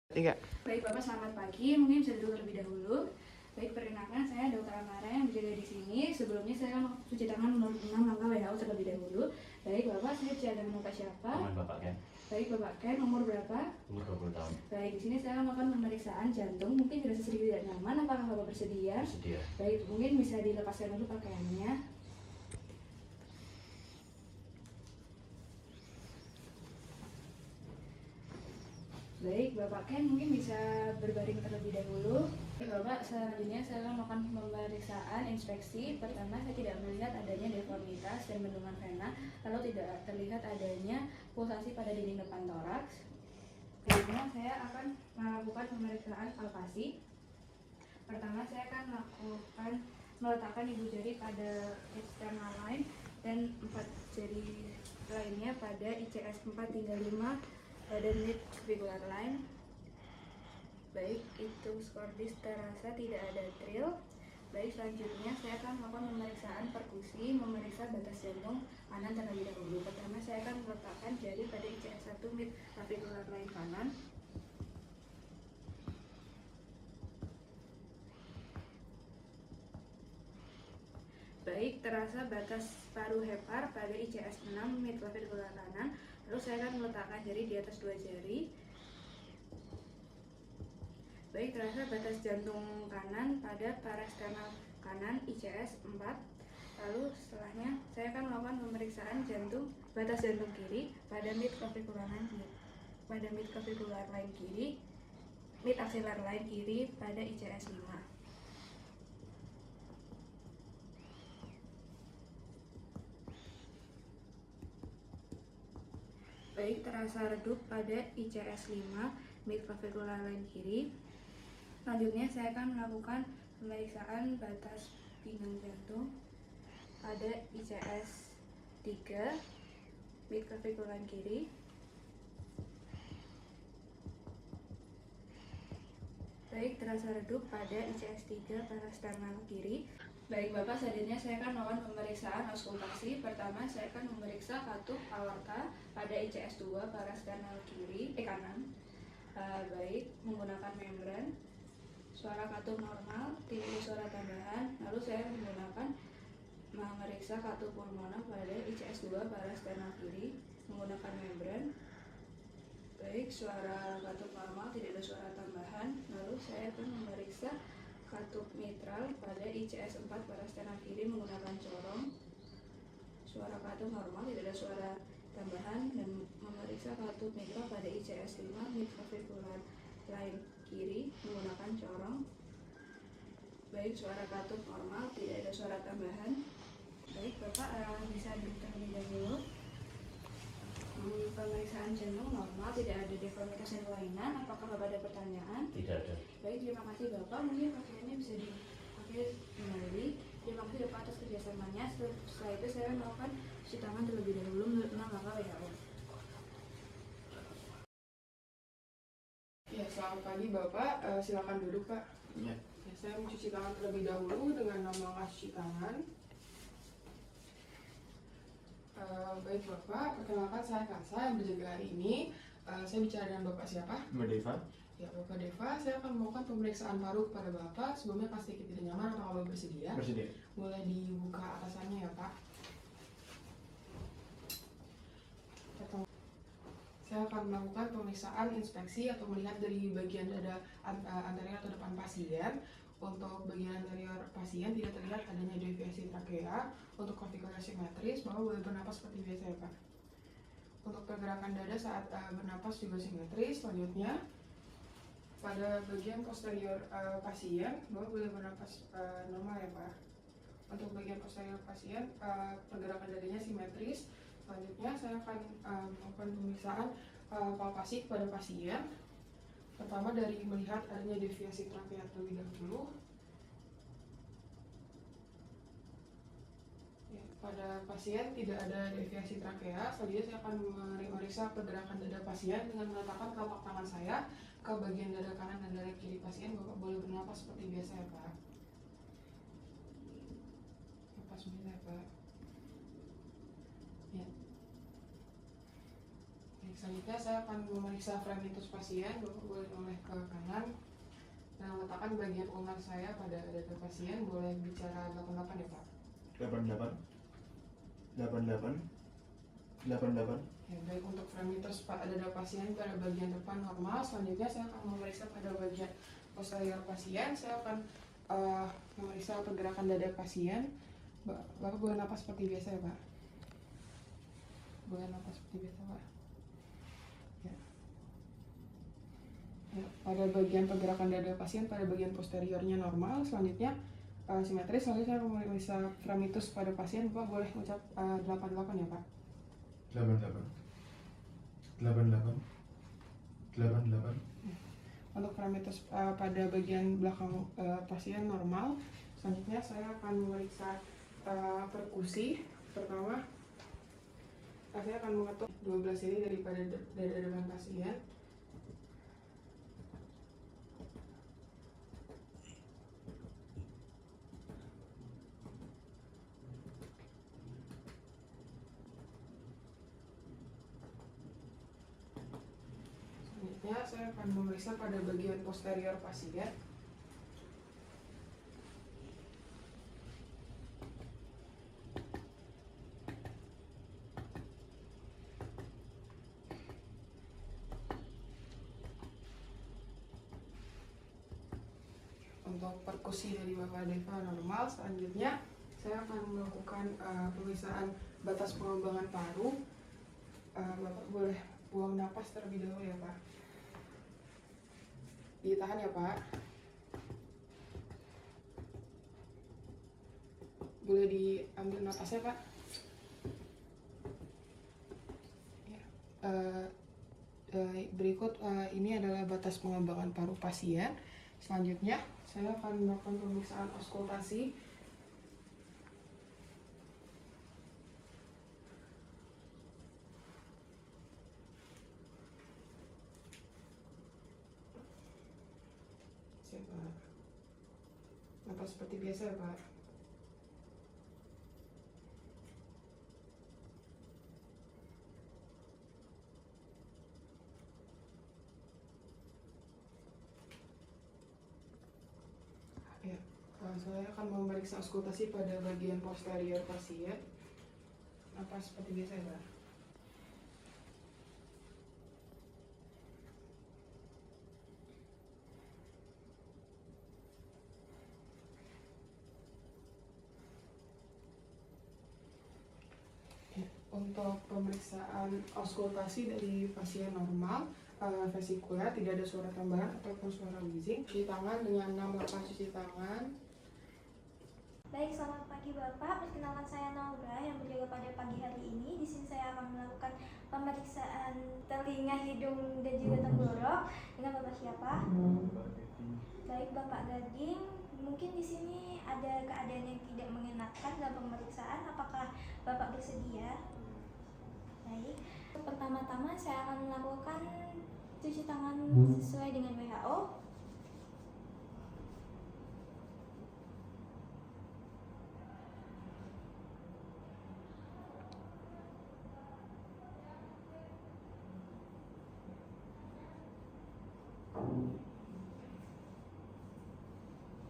Tiga. Baik Bapak, selamat pagi. Mungkin bisa duduk terlebih dahulu. Baik, perkenalkan saya Dr. Amara yang berjaga di sini. Sebelumnya saya akan cuci tangan menurut 6 langkah WHO terlebih dahulu. Baik Bapak, saya bicara dengan Bapak siapa? Teman Bapak Ken. Baik Bapak Ken, umur berapa? Umur 20 tahun. Baik, di sini saya akan melakukan pemeriksaan jantung. Mungkin dirasa sedikit tidak nyaman. Apakah Bapak bersedia? Bersedia. Baik, mungkin bisa dilepaskan dulu pakaiannya. Baik, Bapak Ken mungkin bisa berbaring terlebih dahulu. Bapak, selanjutnya saya akan melakukan pemeriksaan inspeksi. Pertama, saya tidak melihat adanya deformitas dan bendungan vena, lalu tidak terlihat adanya pulsasi pada dinding depan toraks. Selanjutnya, saya akan melakukan pemeriksaan palpasi. Pertama, saya akan meletakkan ibu jari pada external line dan 4 jari lainnya pada ICS 4 hingga 5 pada mid clavicular line. Baik, itu skordis terasa tidak ada trill. Baik, selanjutnya saya akan melakukan pemeriksaan perkusi, memeriksa batas jantung kanan terlebih dahulu. Pertama, saya akan meletakkan jari pada ICS 1 mid clavicular line kanan. Baik, terasa batas paru hepar pada ICS 6 mid clavicular kanan. Lalu saya akan meletakkan jari di atas 2 jari. Baik, terasa batas jantung kanan pada parasternal kanan ICS 4. Lalu setelahnya saya akan melakukan pemeriksaan batas jantung kiri pada mid clavicular line kiri, mid axillary line kiri pada ICS 5. Baik, terasa redup pada ICS 5 mid clavicular line kiri. Selanjutnya saya akan melakukan pemeriksaan batas pinggang jantung pada ICS 3 mid clavicular line kiri. Baik, terasa redup pada ICS 3 parasternal kiri. Baik Bapak, selanjutnya saya akan melakukan pemeriksaan auskultasi. Pertama, saya akan memeriksa katup aorta pada ICS 2 parasternal kanan. Baik, menggunakan membran. Suara katup normal, tidak ada suara tambahan. Lalu saya memeriksa katup pulmoner pada ICS 2 parasternal kiri menggunakan membran. Baik, suara katup normal, tidak ada suara tambahan. Lalu saya akan memeriksa katup mitral pada ICS 4 parasternal kiri menggunakan corong. Suara katup normal, tidak ada suara tambahan, dan memeriksa katup mitral pada ICS 5 mid clavicular line kiri menggunakan corong. Baik, suara katup normal, tidak ada suara tambahan. Baik Bapak, bisa duduk terlebih dahulu. Pemeriksaan jantung normal, tidak ada deformitas dan kelainan. Apakah Bapak ada pertanyaan? Tidak ada. Baik, terima kasih Bapak. Mungkin pakaiannya bisa dipakai kembali. Terima kasih Bapak atas kerjasamanya. Setelah itu saya melakukan cuci tangan terlebih dahulu menurut 6 langkah WHO. Ya, selamat pagi Bapak. Silakan duduk Pak. Ya. Ya, saya mencuci tangan terlebih dahulu dengan 6 langkah cuci tangan. Baik Bapak, perkenalkan saya Kansa yang berjaga hari ini. Saya bicara dengan Bapak siapa? Mbak Deva. Ya, Bapak Deva, saya akan melakukan pemeriksaan paru kepada Bapak. Sebelumnya pasti sedikit tidak nyaman, apakah Bapak bersedia? Bersedia. Mulai dibuka atasannya ya Pak. Saya akan melakukan pemeriksaan inspeksi atau melihat dari bagian dada anterior atau depan pasien. Untuk bagian anterior pasien tidak terlihat adanya deviasi trakea. Untuk konfigurasi simetris, Bapak boleh bernapas seperti biasa ya Pak. Untuk pergerakan dada saat bernapas juga simetris. Selanjutnya, pada bagian posterior pasien, Bapak boleh bernapas normal ya Pak. Untuk bagian posterior pasien, pergerakan dadanya simetris. Selanjutnya, saya akan melakukan pemeriksaan palpasi kepada pasien. Pertama, dari melihat adanya deviasi trakea terlebih dahulu. Ya, pada pasien tidak ada deviasi trakea. Selanjutnya saya akan memeriksa pergerakan dada pasien dengan meletakkan telapak tangan saya ke bagian dada kanan dan dada kiri pasien. Bapak boleh bernapas seperti biasa ya Pak. Napas ya Pak. Ya. Selanjutnya saya akan memeriksa frenitus pasien. Bapak boleh noleh ke kanan dan letakkan bagian ulnar saya pada dada pasien. Boleh bicara 88 ya Pak? 88 88 88. Ya, baik, untuk frenitus pada dada pasien pada bagian depan normal. Selanjutnya saya akan memeriksa pada bagian posterior pasien. Saya akan memeriksa pergerakan dada pasien. Bapak boleh napas seperti biasa ya Pak? Boleh napas seperti biasa Pak? Ya. Ya, pada bagian pergerakan dada pasien pada bagian posteriornya normal. Selanjutnya simetris. Selanjutnya saya memeriksa frenitus pada pasien. Bapak boleh ucap 88 ya Pak? 88 88 88. Untuk frenitus pada bagian belakang pasien normal. Selanjutnya saya akan memeriksa perkusi. Pertama, saya akan mengetuk 12 sini daripada dada depan pasien. Selanjutnya saya akan memeriksa pada bagian posterior pasien. Untuk perkusi dari Bapak Deva normal. Selanjutnya saya akan melakukan pemeriksaan batas pengembangan paru. Bapak boleh buang napas terlebih dahulu ya Pak. Ditahan ya Pak. Boleh diambil napasnya Pak. Ya. Berikut ini adalah batas pengembangan paru pasien. Selanjutnya saya akan melakukan pemeriksaan auskultasi. Siap Pak. Napas seperti biasa ya Pak. Ya, saya akan memeriksa auskultasi pada bagian posterior pasien. Napas seperti biasa ya Pak. Untuk pemeriksaan auskultasi dari pasien normal, vesikuler, tidak ada suara tambahan ataupun suara wheezing. Cuci tangan dengan 6 langkah cuci tangan. Baik, selamat pagi Bapak. Perkenalkan saya Naura yang berjaga pada pagi hari ini. Di sini saya akan melakukan pemeriksaan telinga, hidung, dan juga tenggorok. Dengan Bapak siapa? Baik, Bapak Gading. Mungkin di sini ada keadaan yang tidak mengenakan dalam pemeriksaan. Apakah Bapak bersedia? Baik. Pertama-tama saya akan melakukan cuci tangan sesuai dengan WHO.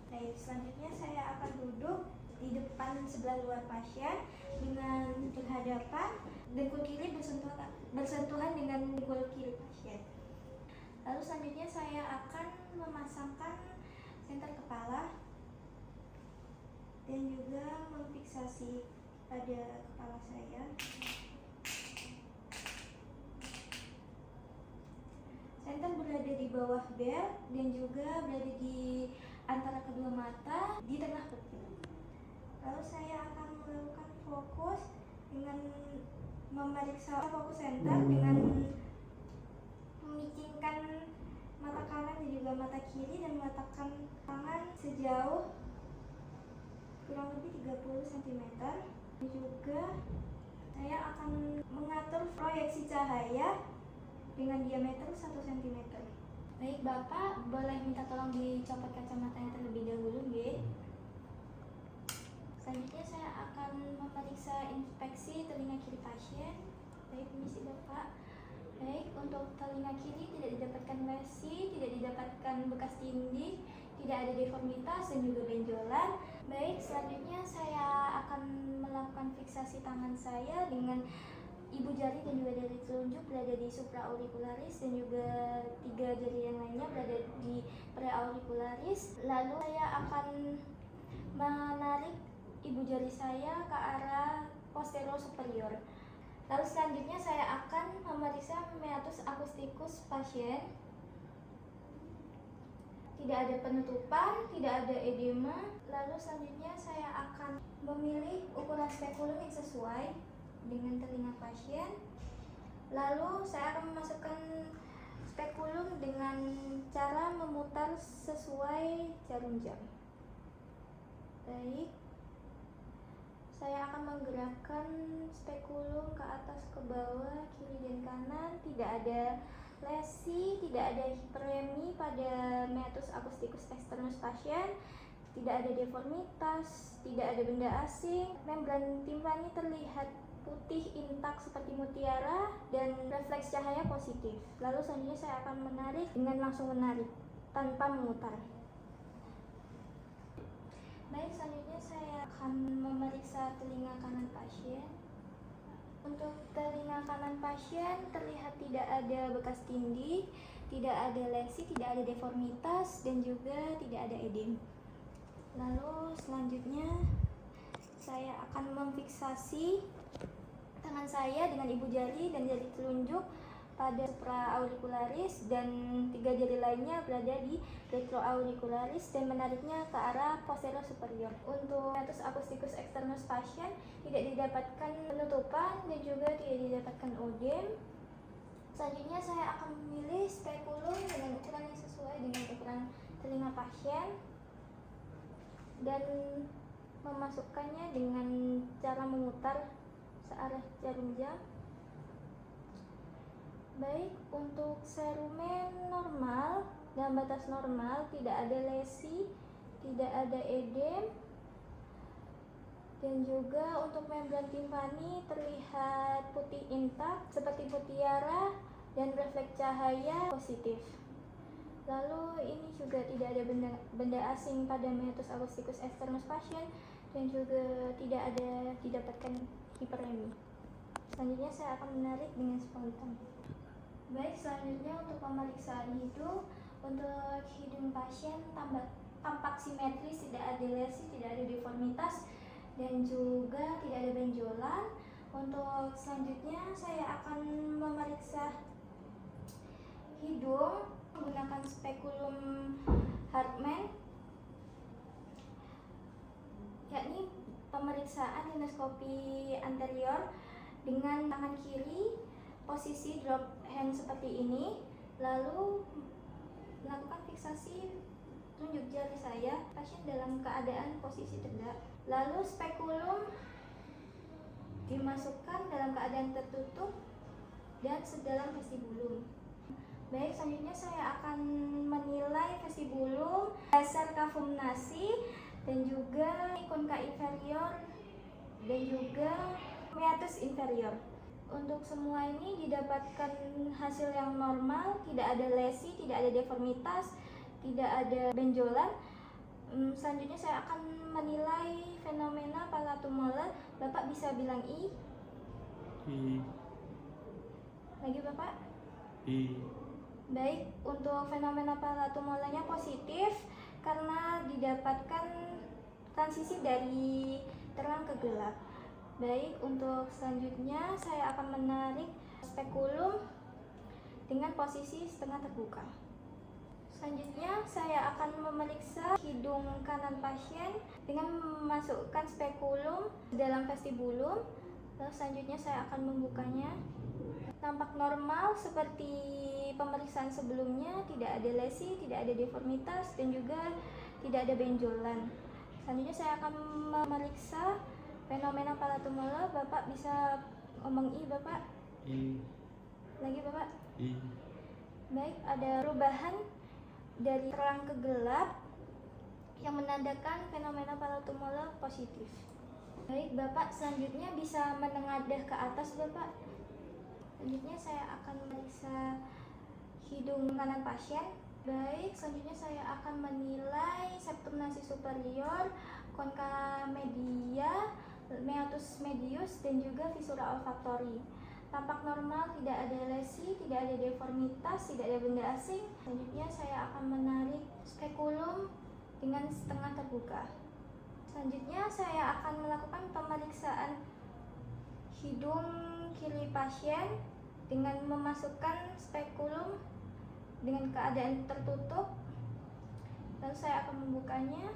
Baik, selanjutnya saya akan duduk di depan sebelah luar pasien dengan berhadapan, dengkul kiri bersentuhan dengan dengkul kiri pasien. Lalu selanjutnya saya akan memasangkan senter kepala dan juga memfiksasi pada kepala saya. Senter berada di bawah bel dan juga berada di antara kedua mata di tengah pupil. Lalu saya akan melakukan fokus dengan memeriksa fokus center dengan memicingkan mata kanan dan juga mata kiri dan meletakkan tangan sejauh kurang lebih 30 cm. Juga saya akan mengatur proyeksi cahaya dengan diameter 1 cm. Baik Bapak, boleh minta tolong dicopot kacamatanya terlebih dahulu, nggih? Selanjutnya saya akan memeriksa inspeksi telinga kiri pasien. Baik, permisi Bapak. Baik, untuk telinga kiri tidak didapatkan lesi, tidak didapatkan bekas tindik, tidak ada deformitas dan juga benjolan. Baik, selanjutnya saya akan melakukan fiksasi tangan saya dengan ibu jari dan juga jari telunjuk berada di supraauricularis dan juga 3 jari yang lainnya berada di preauricularis. Lalu saya akan menarik ibu jari saya ke arah posterior superior. Lalu selanjutnya saya akan memeriksa meatus acousticus pasien. Tidak ada penutupan, tidak ada edema. Lalu selanjutnya saya akan memilih ukuran spekulum yang sesuai dengan telinga pasien. Lalu saya akan memasukkan spekulum dengan cara memutar sesuai jarum jam. Baik, saya akan menggerakkan spekulum ke atas ke bawah, kiri dan kanan. Tidak ada lesi, tidak ada hiperemi pada meatus acousticus externus pasien, tidak ada deformitas, tidak ada benda asing. Membran timpani terlihat putih intak seperti mutiara dan refleks cahaya positif. Lalu selanjutnya saya akan menarik dengan langsung menarik tanpa memutar. Baik, selanjutnya saya akan memeriksa telinga kanan pasien. Untuk telinga kanan pasien terlihat tidak ada bekas tindik, tidak ada lesi, tidak ada deformitas, dan juga tidak ada edem. Lalu selanjutnya saya akan memfiksasi tangan saya dengan ibu jari dan jari telunjuk pada supraauricularis dan 3 jari lainnya berada di retroauricularis dan menariknya ke arah posterior superior. Untuk meatus acousticus externus pasien tidak didapatkan penutupan dan juga tidak didapatkan odem. Selanjutnya saya akan memilih spekulum dengan ukuran yang sesuai dengan ukuran telinga pasien dan memasukkannya dengan cara memutar searah jarum jam. Baik, untuk serumen normal, dalam batas normal, tidak ada lesi, tidak ada edem, dan juga untuk membran timpani terlihat putih intak seperti mutiara dan refleks cahaya positif. Lalu ini juga tidak ada benda asing pada meatus acousticus externus pasien dan juga tidak ada didapatkan hiperemi. Selanjutnya saya akan menarik dengan spontan. Baik, selanjutnya untuk pemeriksaan hidung. Untuk hidung pasien tampak simetris, tidak ada lesi, tidak ada deformitas, dan juga tidak ada benjolan. Untuk selanjutnya saya akan memeriksa hidung menggunakan spekulum Hartmann, yakni pemeriksaan endoskopi anterior dengan tangan kiri posisi drop hand seperti ini, lalu melakukan fiksasi tunjuk jari saya pasien dalam keadaan posisi tegak, lalu spekulum dimasukkan dalam keadaan tertutup dan sedalam vestibulum. Baik, selanjutnya saya akan menilai vestibulum, dasar kavum nasi, dan juga konka inferior dan juga meatus inferior. Untuk semua ini didapatkan hasil yang normal, tidak ada lesi, tidak ada deformitas, tidak ada benjolan. Selanjutnya saya akan menilai fenomena palatomolar. Bapak bisa bilang I. I. Lagi Bapak? I. Baik, untuk fenomena palatomolarnya positif karena didapatkan transisi dari terang ke gelap. Baik, untuk selanjutnya saya akan menarik spekulum dengan posisi setengah terbuka. Selanjutnya saya akan memeriksa hidung kanan pasien dengan memasukkan spekulum dalam vestibulum. Lalu selanjutnya saya akan membukanya. Tampak normal seperti pemeriksaan sebelumnya, tidak ada lesi, tidak ada deformitas, dan juga tidak ada benjolan. Selanjutnya saya akan memeriksa fenomena palatomolar. Bapak bisa ngomong I, Bapak? I. Lagi, Bapak? I. Baik, ada perubahan dari terang ke gelap yang menandakan fenomena palatomolar positif. Baik, Bapak selanjutnya bisa menengadah ke atas, Bapak. Selanjutnya saya akan memeriksa hidung kanan pasien. Baik, selanjutnya saya akan menilai septum nasi superior, concha media, meatus medius, dan juga visura olfaktori. Tampak normal, tidak ada lesi, tidak ada deformitas, tidak ada benda asing. Selanjutnya saya akan menarik spekulum dengan setengah terbuka. Selanjutnya saya akan melakukan pemeriksaan hidung kiri pasien dengan memasukkan spekulum dengan keadaan tertutup. Lalu saya akan membukanya.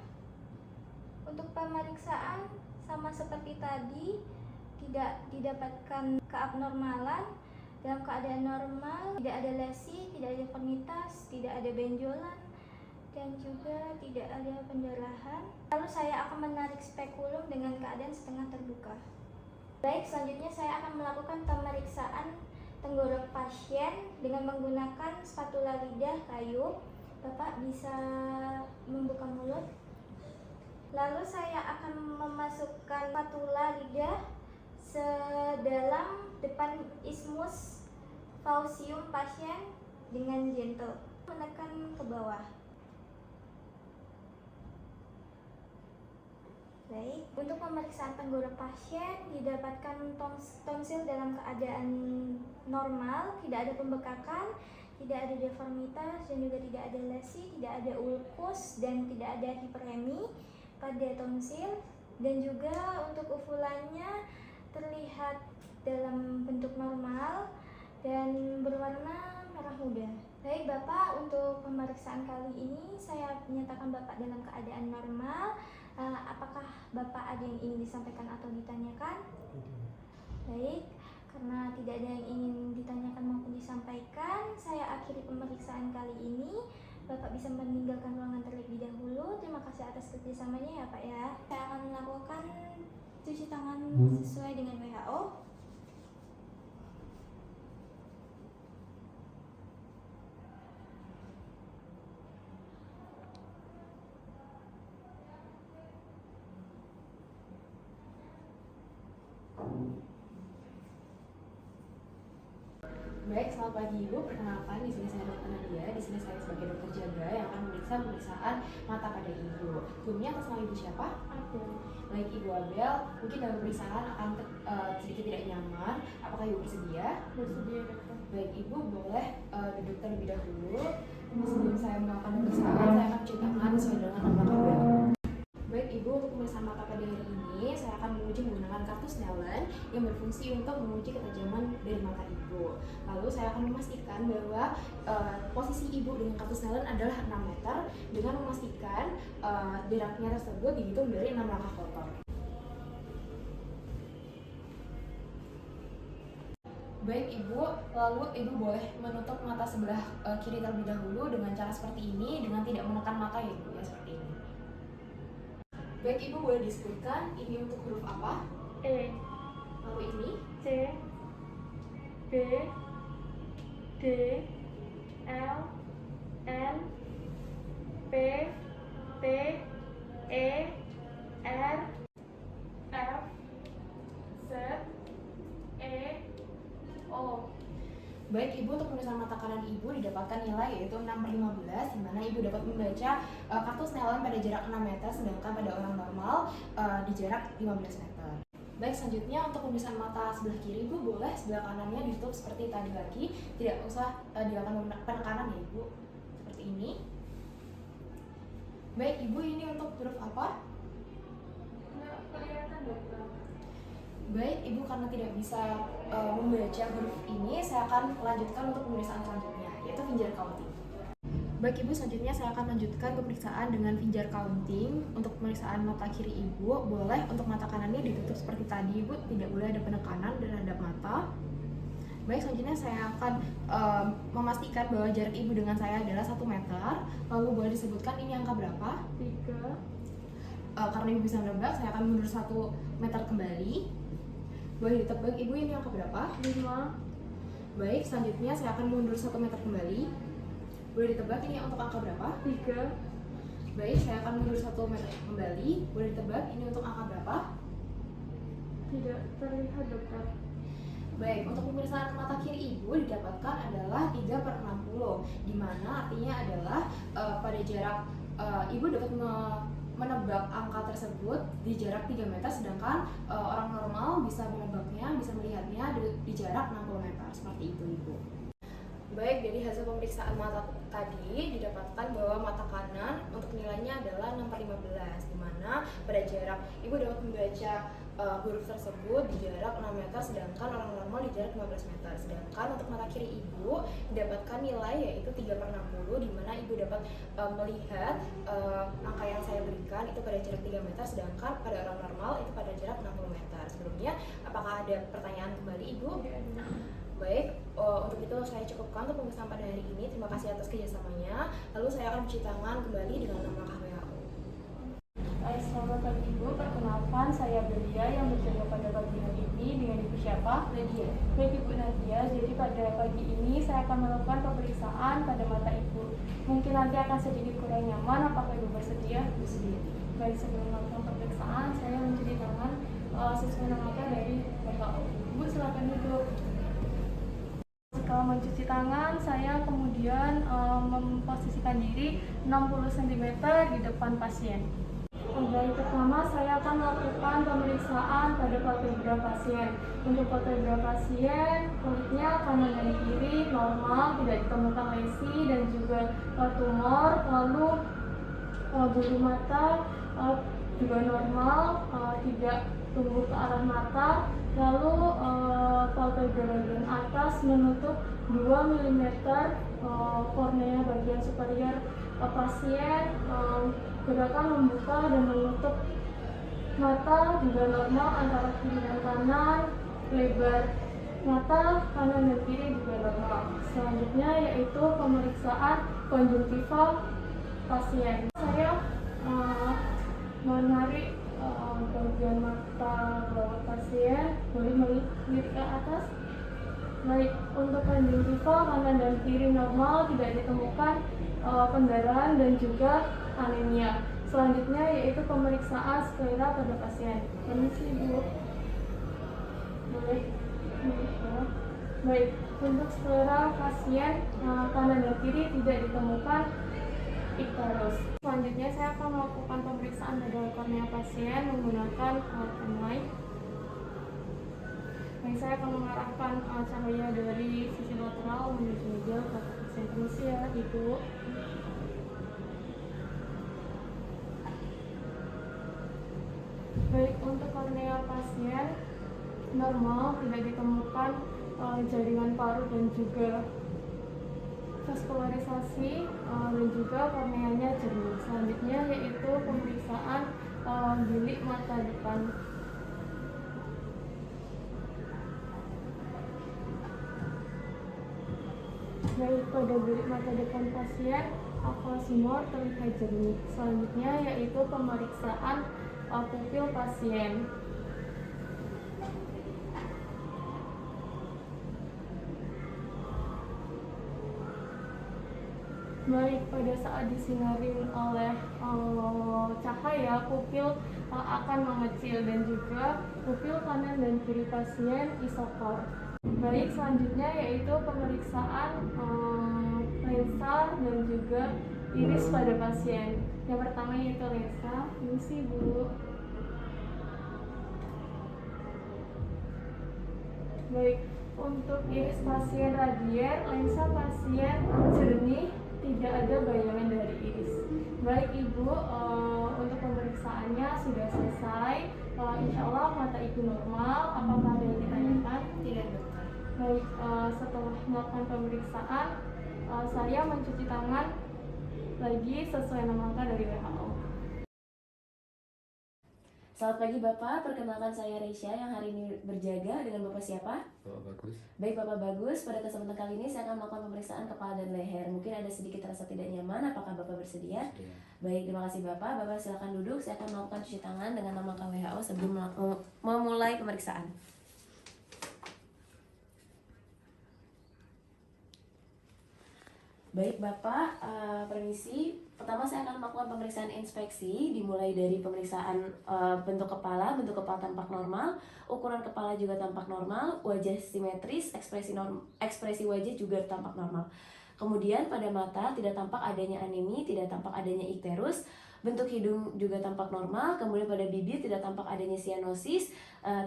Untuk pemeriksaan sama seperti tadi, tidak didapatkan keabnormalan, dalam keadaan normal, tidak ada lesi, tidak ada deformitas, tidak ada benjolan, dan juga tidak ada pendarahan. Lalu saya akan menarik spekulum dengan keadaan setengah terbuka. Baik, selanjutnya saya akan melakukan pemeriksaan tenggorok pasien dengan menggunakan spatula lidah kayu. Bapak bisa membuka mulut. Lalu saya akan memasukkan spatula lidah sedalam depan isthmus faucium pasien dengan gentle, menekan ke bawah. Baik, untuk pemeriksaan tenggorok pasien didapatkan tonsil dalam keadaan normal, tidak ada pembekakan, tidak ada deformitas, dan juga tidak ada lesi, tidak ada ulkus, dan tidak ada hiperemi pada tonsil. Dan juga untuk uvulannya terlihat dalam bentuk normal dan berwarna merah muda. Baik Bapak, untuk pemeriksaan kali ini saya menyatakan Bapak dalam keadaan normal. Apakah Bapak ada yang ingin disampaikan atau ditanyakan? Baik, karena tidak ada yang ingin ditanyakan maupun disampaikan, saya akhiri pemeriksaan kali ini. Bapak bisa meninggalkan ruangan terlebih dahulu. Terima kasih atas kerjasamanya ya Pak ya. Saya akan melakukan cuci tangan sesuai dengan WHO. Baik, selamat pagi Ibu. Perkenalkan, di sini saya Dr. Nadia. Di sini saya sebagai dokter jaga yang akan memeriksa pemeriksaan mata pada Ibu. Sebelumnya atas nama Ibu siapa? Abel. Baik Ibu Abel, mungkin dalam pemeriksaan akan sedikit tidak nyaman. Apakah Ibu bersedia? Bersedia dokter. Baik Ibu, boleh duduk terlebih dahulu. Sebelum saya melakukan pemeriksaan, saya akan cuci tangan sesuai dengan nama Ibu. Baik Ibu, untuk pemeriksaan mata pada hari ini, saya akan menguji menggunakan kartu Snellen yang berfungsi untuk menguji ketajaman dari mata Ibu. Lalu saya akan memastikan bahwa posisi Ibu dengan kartu Snellen adalah 6 meter dengan memastikan jaraknya tersebut dihitung dari 6 langkah kotor. Baik Ibu, lalu Ibu boleh menutup mata sebelah kiri terlebih dahulu dengan cara seperti ini, dengan tidak menekan mata ya Ibu, ya seperti ini. Baik Ibu, boleh disebutkan ini untuk huruf apa? E, Lalu ini? C, B, D, L, N, P, T, E, R, F, Z, E, O. Baik Ibu, untuk pemeriksaan mata kanan Ibu didapatkan nilai yaitu 6/15, di mana Ibu dapat membaca kartu Snellen pada jarak 6 meter, sedangkan pada orang normal di jarak 15 meter. Baik, selanjutnya untuk pemeriksaan mata sebelah kiri Ibu, boleh sebelah kanannya ditutup seperti tadi lagi, tidak usah dilakukan penekanan ya Ibu, seperti ini. Baik Ibu, ini untuk huruf apa? Nggak kelihatan dokter. Baik Ibu, karena tidak bisa membaca huruf ini, saya akan lanjutkan untuk pemeriksaan selanjutnya, yaitu finger counting. Baik Ibu, selanjutnya saya akan lanjutkan pemeriksaan dengan finger counting. Untuk pemeriksaan mata kiri Ibu, boleh untuk mata kanannya ditutup seperti tadi Ibu, tidak boleh ada penekanan terhadap mata. Baik, selanjutnya saya akan memastikan bahwa jarak Ibu dengan saya adalah 1 meter. Lalu boleh disebutkan ini angka berapa? 3. Karena Ibu bisa menebak, saya akan mundur 1 meter kembali. Boleh ditebak Ibu ini angka berapa? 5. Baik, selanjutnya saya akan mundur 1 meter kembali. Boleh ditebak ini untuk angka berapa? 3. Baik, saya akan mundur 1 meter kembali. Boleh ditebak ini untuk angka berapa? Tidak terlihat dokter. Baik, untuk pemeriksaan mata kiri ibu didapatkan adalah 3/60, di mana artinya adalah pada jarak ibu dapat menebak angka tersebut di jarak 3 meter, sedangkan orang normal bisa menebaknya, bisa melihatnya di jarak 60 meter, seperti itu ibu. Baik, dari hasil pemeriksaan mata tadi didapatkan bahwa mata kanan untuk nilainya adalah 6/15, di mana pada jarak ibu dapat membaca huruf tersebut di jarak 6 meter, sedangkan orang normal di jarak 15 meter. Sedangkan untuk mata kiri ibu didapatkan nilai yaitu 3/60, di mana ibu dapat melihat angka yang saya berikan itu pada jarak 3 meter, sedangkan pada orang normal itu pada jarak 60 meter. Sebelumnya, apakah ada pertanyaan kembali ibu? Baik, untuk itu saya cukupkan untuk pemeriksaan pada hari ini. Terima kasih atas kerjasamanya. Lalu saya akan mencuci tangan kembali dengan 6 langkah WHO. Baik, selamat pagi Ibu. Perkenalkan, saya Belia yang berjaga pada pagi hari ini. Dengan Ibu siapa? Nadia. Baik Ibu Nadia, jadi pada pagi ini saya akan melakukan pemeriksaan pada mata Ibu. Mungkin nanti akan sedikit kurang nyaman, apakah Ibu bersedia? Bersedia. Baik, sebelum melakukan pemeriksaan, saya mencuci tangan sesuai nama dari WHO. Ibu silakan duduk. Setelah mencuci tangan, saya kemudian memposisikan diri 60 cm di depan pasien. Baik, pertama saya akan melakukan pemeriksaan pada palpebra pasien. Untuk palpebra pasien, kulitnya kanan dan kiri normal, tidak ditemukan lesi dan juga tumor. Lalu bulu mata juga normal, tidak tumbuh ke arah mata. Lalu palpebra bagian atas menutup 2 mm, kornea bagian superior pasien gerakan membuka dan menutup mata juga normal antara kiri dan kanan, lebar mata kanan dan kiri juga normal. Selanjutnya yaitu pemeriksaan konjungtiva pasien. Saya menarik bagian mata bawah pasien, boleh melihat ke atas. Baik, untuk konjungtiva kanan dan kiri normal, tidak ditemukan pendarahan dan juga anemia. Selanjutnya yaitu pemeriksaan sklera pada pasien. Permisi Bu. Boleh. Baik, untuk sklera pasien kanan dan kiri tidak ditemukan ikterus. Selanjutnya saya akan melakukan pemeriksaan pada kornea pasien menggunakan penlight. Baik, saya akan mengarahkan cahaya dari sisi lateral menuju ke pasien. Permisi ya Ibu. Baik, untuk kornea pasien normal, tidak ditemukan jaringan paru dan juga vaskularisasi dan juga korneanya jernih. Selanjutnya yaitu pemeriksaan bilik mata depan. Baik, pada bilik mata depan pasien aqueous humor terlihat jernih. Selanjutnya yaitu pemeriksaan pupil pasien. Baik, pada saat disinari oleh cahaya, pupil akan mengecil dan juga pupil kanan dan kiri pasien isokor. Baik, selanjutnya yaitu pemeriksaan lensa dan juga iris pada pasien. Yang pertama yaitu lensa. Permisi Bu. Baik, untuk iris pasien radier, lensa pasien jernih, tidak ada bayangan dari iris. Baik Ibu, untuk pemeriksaannya sudah selesai. Insya Allah mata Ibu normal. Apakah ada yang ditanyakan? Tidak dokter. Baik, setelah melakukan pemeriksaan, saya mencuci tangan lagi sesuai nama angka dari WHO. Selamat pagi Bapak, perkenalkan saya Reisha yang hari ini berjaga. Dengan Bapak siapa? Bapak Bagus. Baik Bapak Bagus, pada kesempatan kali ini saya akan melakukan pemeriksaan kepala dan leher. Mungkin ada sedikit rasa tidak nyaman, apakah Bapak bersedia? Baik, terima kasih Bapak. Bapak silakan duduk, saya akan melakukan cuci tangan dengan nama WHO sebelum memulai pemeriksaan. Baik Bapak, permisi. Pertama saya akan melakukan pemeriksaan inspeksi, dimulai dari pemeriksaan bentuk kepala tampak normal, ukuran kepala juga tampak normal, wajah simetris, ekspresi wajah juga tampak normal. Kemudian pada mata tidak tampak adanya anemi, tidak tampak adanya ikterus, bentuk hidung juga tampak normal, kemudian pada bibir tidak tampak adanya sianosis,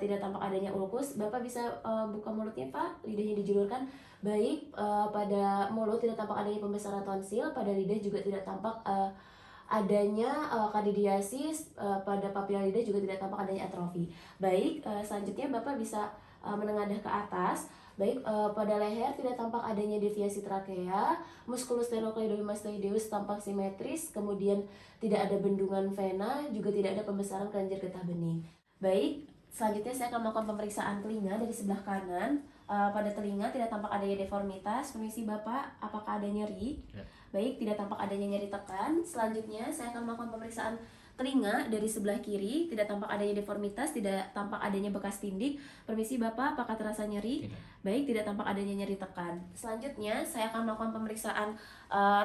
tidak tampak adanya ulkus. Bapak bisa buka mulutnya Pak, lidahnya dijulurkan. Baik, pada mulut tidak tampak adanya pembesaran tonsil, pada lidah juga tidak tampak adanya kandidiasis, pada papila lidah juga tidak tampak adanya atrofi. Baik, selanjutnya Bapak bisa menengadah ke atas. Baik, pada leher tidak tampak adanya deviasi trakea, musculus sternocleidomastoideus tampak simetris, kemudian tidak ada bendungan vena, juga tidak ada pembesaran kelenjar getah bening. Baik, selanjutnya saya akan melakukan pemeriksaan telinga dari sebelah kanan. Pada telinga tidak tampak adanya deformitas. Permisi Bapak, apakah ada nyeri? Ya. Baik, tidak tampak adanya nyeri tekan. Selanjutnya saya akan melakukan pemeriksaan telinga dari sebelah kiri, tidak tampak adanya deformitas, tidak tampak adanya bekas tindik. Permisi Bapak, apakah terasa nyeri? Tidak. Baik, tidak tampak adanya nyeri tekan. Selanjutnya saya akan melakukan pemeriksaan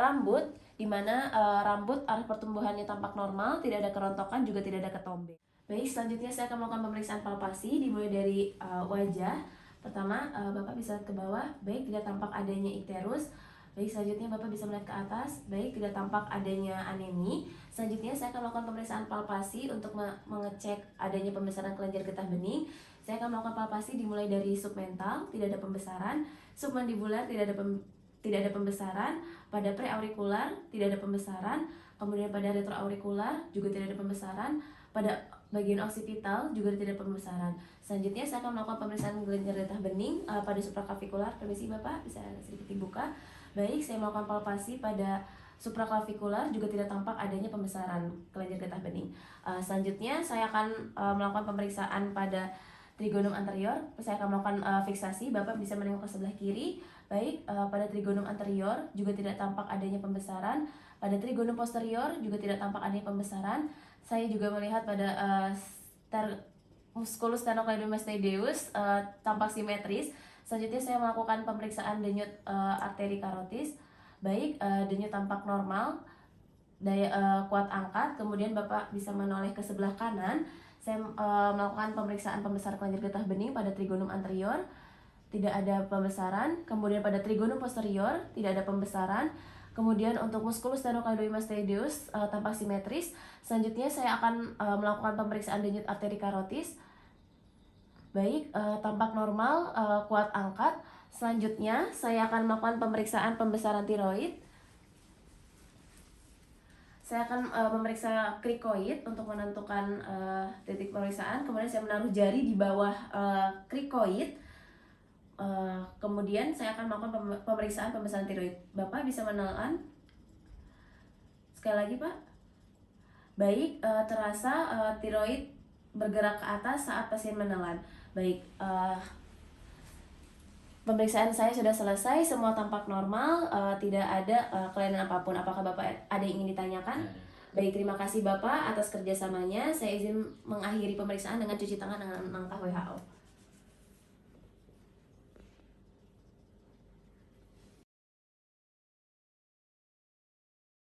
rambut, di mana rambut arah pertumbuhannya tampak normal, tidak ada kerontokan, juga tidak ada ketombe. Baik, selanjutnya saya akan melakukan pemeriksaan palpasi, dimulai dari wajah. Pertama, Bapak bisa lihat ke bawah, baik tidak tampak adanya ikterus. Baik, selanjutnya Bapak bisa melihat ke atas, baik tidak tampak adanya anemi. Selanjutnya saya akan melakukan pemeriksaan palpasi untuk mengecek adanya pembesaran kelenjar getah bening. Saya akan melakukan palpasi dimulai dari submental, tidak ada pembesaran, submandibular tidak ada pembesaran, pada preaurikular tidak ada pembesaran, kemudian pada retroaurikular juga tidak ada pembesaran, pada bagian occipital juga tidak ada pembesaran. Selanjutnya saya akan melakukan pemeriksaan kelenjar getah bening pada supraklavikular. Permisi Bapak, bisa sedikit dibuka. Baik, saya melakukan palpasi pada supraklavikular, juga tidak tampak adanya pembesaran kelenjar getah bening. Selanjutnya saya akan melakukan pemeriksaan pada trigonum anterior. Saya akan melakukan fiksasi. Bapak bisa menengok ke sebelah kiri. Baik, pada trigonum anterior juga tidak tampak adanya pembesaran. Pada trigonum posterior juga tidak tampak adanya pembesaran. Saya juga melihat pada musculus sternocleidomastoideus tampak simetris. Selanjutnya saya melakukan pemeriksaan denyut arteri karotis. Baik, denyut tampak normal, daya kuat angkat. Kemudian Bapak bisa menoleh ke sebelah kanan. Saya melakukan pemeriksaan pembesar kelenjar getah bening pada trigonum anterior, tidak ada pembesaran. Kemudian pada trigonum posterior tidak ada pembesaran. Kemudian untuk musculus sternocleidomastoideus tampak simetris. Selanjutnya saya akan melakukan pemeriksaan denyut arteri karotis. Baik, tampak normal, kuat angkat. Selanjutnya saya akan melakukan pemeriksaan pembesaran tiroid. Saya akan memeriksa krikoid untuk menentukan titik pemeriksaan. Kemudian saya menaruh jari di bawah krikoid. Kemudian saya akan melakukan pemeriksaan pembesaran tiroid. Bapak bisa menelan? Sekali lagi Pak. Baik, terasa tiroid bergerak ke atas saat pasien menelan. Baik, pemeriksaan saya sudah selesai, semua tampak normal, tidak ada kelainan apapun. Apakah Bapak ada yang ingin ditanyakan? Baik, terima kasih Bapak atas kerjasamanya. Saya izin mengakhiri pemeriksaan dengan cuci tangan dengan langkah WHO.